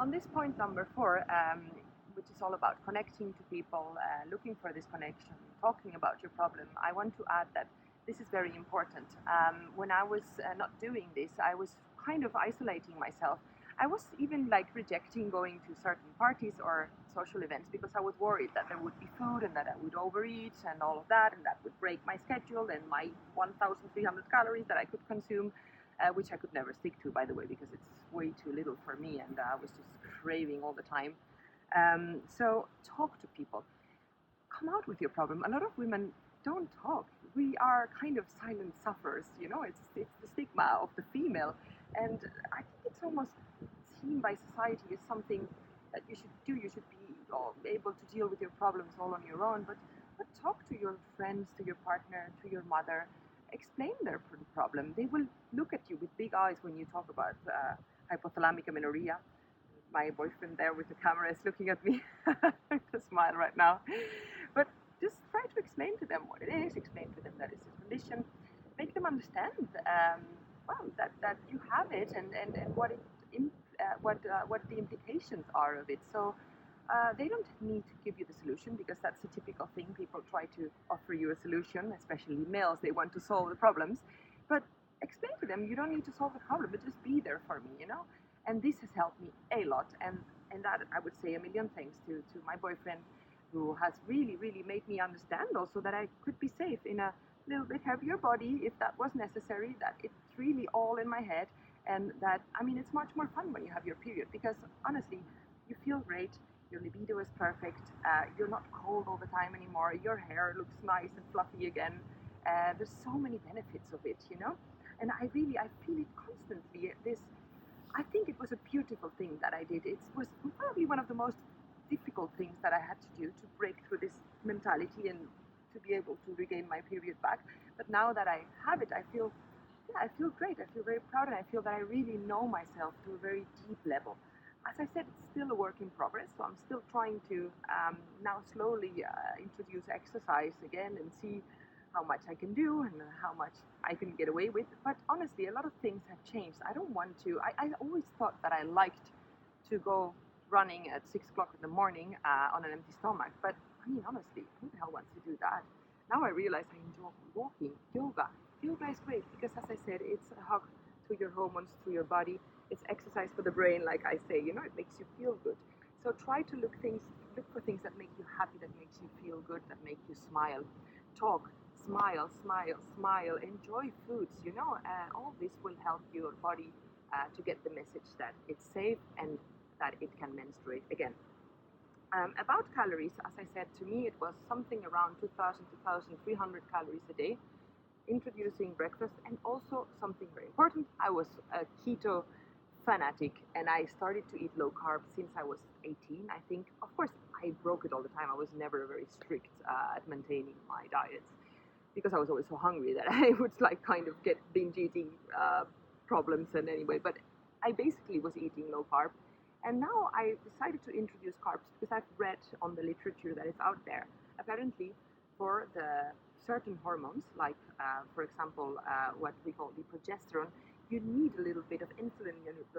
on this point number 4, which is all about connecting to people, looking for this connection, talking about your problem, I want to add that this is very important. When I was not doing this, I was kind of isolating myself. I was even like rejecting going to certain parties or social events because I was worried that there would be food and that I would overeat and all of that, and that would break my schedule and my 1,300 calories that I could consume, which I could never stick to, by the way, because it's way too little for me, and I was just craving all the time. So talk to people. Come out with your problem. A lot of women don't talk. We are kind of silent sufferers, you know, it's the stigma of the female. And I think it's almost seen by society as something that you should do. You should be able to deal with your problems all on your own. But talk to your friends, to your partner, to your mother. Explain their problem. They will look at you with big eyes when you talk about hypothalamic amenorrhea. My boyfriend there with the camera is looking at me with a smile right now. But just try to explain to them what it is, explain to them that it's a condition, make them understand that you have it and what the implications are of it. So they don't need to give you the solution, because that's a typical thing. People try to offer you a solution, especially males. They want to solve the problems. But explain to them, you don't need to solve the problem, but just be there for me, you know? And this has helped me a lot. And that I would say a million thanks to my boyfriend, who has really, really made me understand also that I could be safe in a little bit heavier body if that was necessary, that it's really all in my head, and that, I mean, it's much more fun when you have your period, because honestly, you feel great, your libido is perfect, you're not cold all the time anymore, your hair looks nice and fluffy again, there's so many benefits of it, you know, and I feel it constantly. I think it was a beautiful thing that I did. It was probably one of the most difficult things that I had to do to break through this mentality and to be able to regain my period back. But now that I have it, I feel great. I feel very proud, and I feel that I really know myself to a very deep level. As I said, it's still a work in progress, so I'm still trying to now slowly introduce exercise again and see how much I can do and how much I can get away with. But honestly, a lot of things have changed. I don't want to. I always thought that I liked to go running at 6 o'clock in the morning on an empty stomach. But I mean, honestly, who the hell wants to do that? Now I realize I enjoy walking, yoga. Yoga is great because, as I said, it's a hug to your hormones, to your body. It's exercise for the brain, like I say. You know, it makes you feel good. So try to look for things that make you happy, that makes you feel good, that make you smile. Talk, smile, smile, smile. Enjoy foods. You know, all this will help your body to get the message that it's safe and that it can menstruate again. About calories, as I said, to me it was something around 2,000 to 2,300 calories a day, introducing breakfast, and also something very important, I was a keto fanatic, and I started to eat low carb since I was 18, I think. Of course, I broke it all the time. I was never very strict at maintaining my diets, because I was always so hungry that I would like kind of get binge eating problems. And anyway, but I basically was eating low carb. And now I decided to introduce carbs because I've read on the literature that is out there. Apparently, for the certain hormones, like for example, what we call the progesterone, you need a little bit of insulin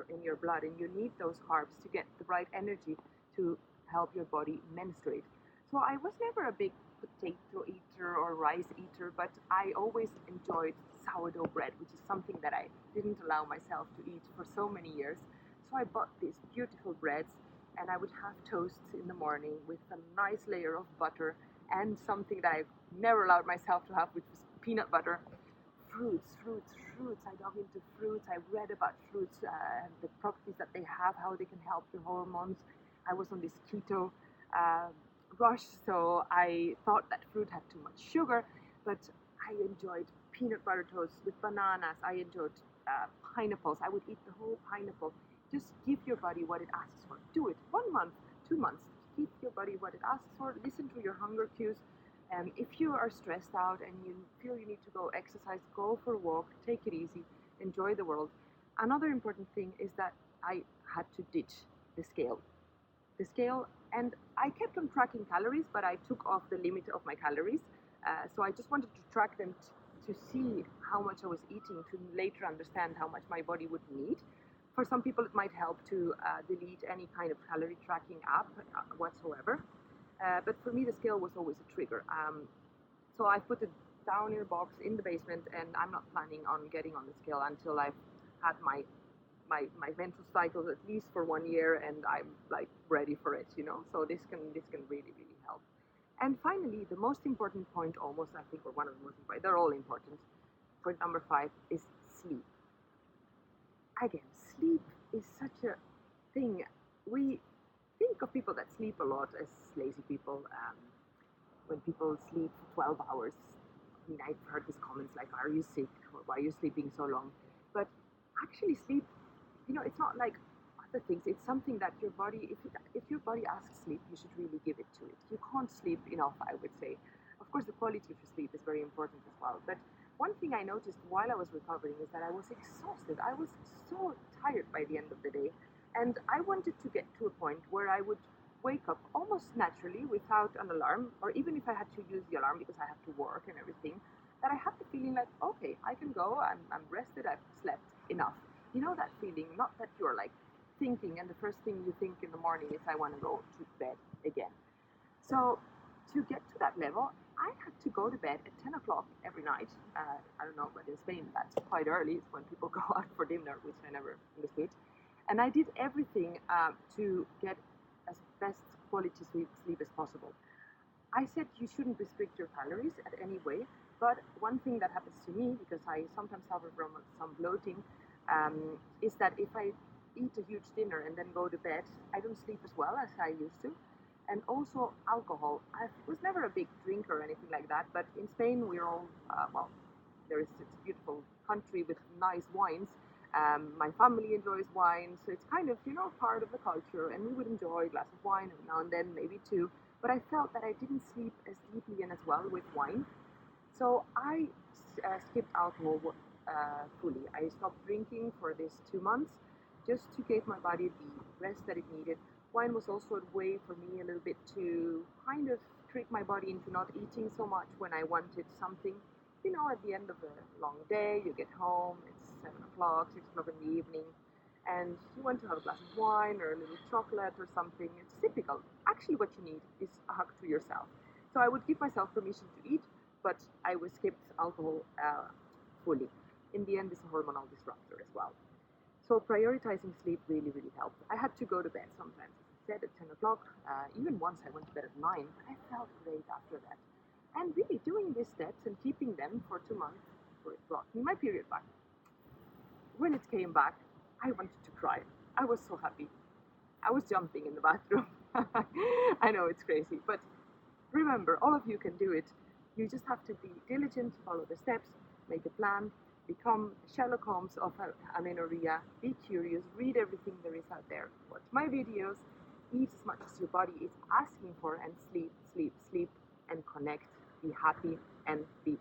in your blood, and you need those carbs to get the right energy to help your body menstruate. So I was never a big potato eater or rice eater, but I always enjoyed sourdough bread, which is something that I didn't allow myself to eat for so many years. So I bought these beautiful breads, and I would have toasts in the morning with a nice layer of butter and something that I never allowed myself to have, which was peanut butter. Fruits. I dug into fruits. I read about fruits, the properties that they have, how they can help your hormones. I was on this keto rush, so I thought that fruit had too much sugar, but I enjoyed peanut butter toast with bananas. I enjoyed pineapples. I would eat the whole pineapple. Just give your body what it asks for. Do it 1 month, 2 months. Give your body what it asks for. Listen to your hunger cues. If you are stressed out and you feel you need to go exercise, go for a walk, take it easy, enjoy the world. Another important thing is that I had to ditch the scale. And I kept on tracking calories, but I took off the limit of my calories. So I just wanted to track them to see how much I was eating, to later understand how much my body would need. For some people, it might help to delete any kind of calorie tracking app whatsoever. But for me, the scale was always a trigger. So I put it down in a box in the basement, and I'm not planning on getting on the scale until I've had my menstrual cycles at least for 1 year, and I'm like ready for it, you know. So this can really help. And finally, the most important point, almost I think, or one of the most important, they're all important. Point number 5 is sleep. Again, sleep is such a thing. We think of people that sleep a lot as lazy people. When people sleep for 12 hours, I mean, I've heard these comments like, "Are you sick? Or why are you sleeping so long?" But actually, sleep, you know, it's not like other things. It's something that your body, if your body asks sleep, you should really give it to it. You can't sleep enough, I would say. Of course, the quality of your sleep is very important as well. But one thing I noticed while I was recovering is that I was exhausted. I was so tired by the end of the day. And I wanted to get to a point where I would wake up almost naturally without an alarm, or even if I had to use the alarm because I have to work and everything, that I had the feeling like, okay, I can go, I'm rested, I've slept enough. You know that feeling, not that you're like thinking and the first thing you think in the morning is I want to go to bed again. So to get to that level, I had to go to bed at 10 o'clock every night. I don't know, but in Spain that's quite early. It's when people go out for dinner, which I never understood. And I did everything to get as best quality sleep as possible. I said you shouldn't restrict your calories at any way, but one thing that happens to me, because I sometimes suffer from some bloating, is that if I eat a huge dinner and then go to bed, I don't sleep as well as I used to. And also alcohol. I was never a big drinker or anything like that, but in Spain we're all, it's a beautiful country with nice wines. My family enjoys wine, so it's kind of, you know, part of the culture, and we would enjoy a glass of wine every now and then, maybe two. But I felt that I didn't sleep as deeply and as well with wine. So I skipped alcohol fully. I stopped drinking for these 2 months just to give my body the rest that it needed. Wine was also a way for me a little bit to kind of trick my body into not eating so much when I wanted something. You know, at the end of a long day, you get home, it's 7 o'clock, 6 o'clock in the evening, and you want to have a glass of wine or a little chocolate or something. It's typical. Actually, what you need is a hug to yourself. So I would give myself permission to eat, but I would skip alcohol fully. In the end, it's a hormonal disruptor as well. So prioritizing sleep really helped. I had to go to bed sometimes, as I said, at 10 o'clock. Even once I went to bed at 9, but I felt great after that. And really doing these steps and keeping them for 2 months, for it brought me my period back. When it came back, I wanted to cry. I was so happy. I was jumping in the bathroom. I know it's crazy, but remember, all of you can do it. You just have to be diligent, follow the steps, make a plan, become Sherlock Holmes of amenorrhea, be curious, read everything there is out there, watch my videos, eat as much as your body is asking for, and sleep, and connect, be happy, and be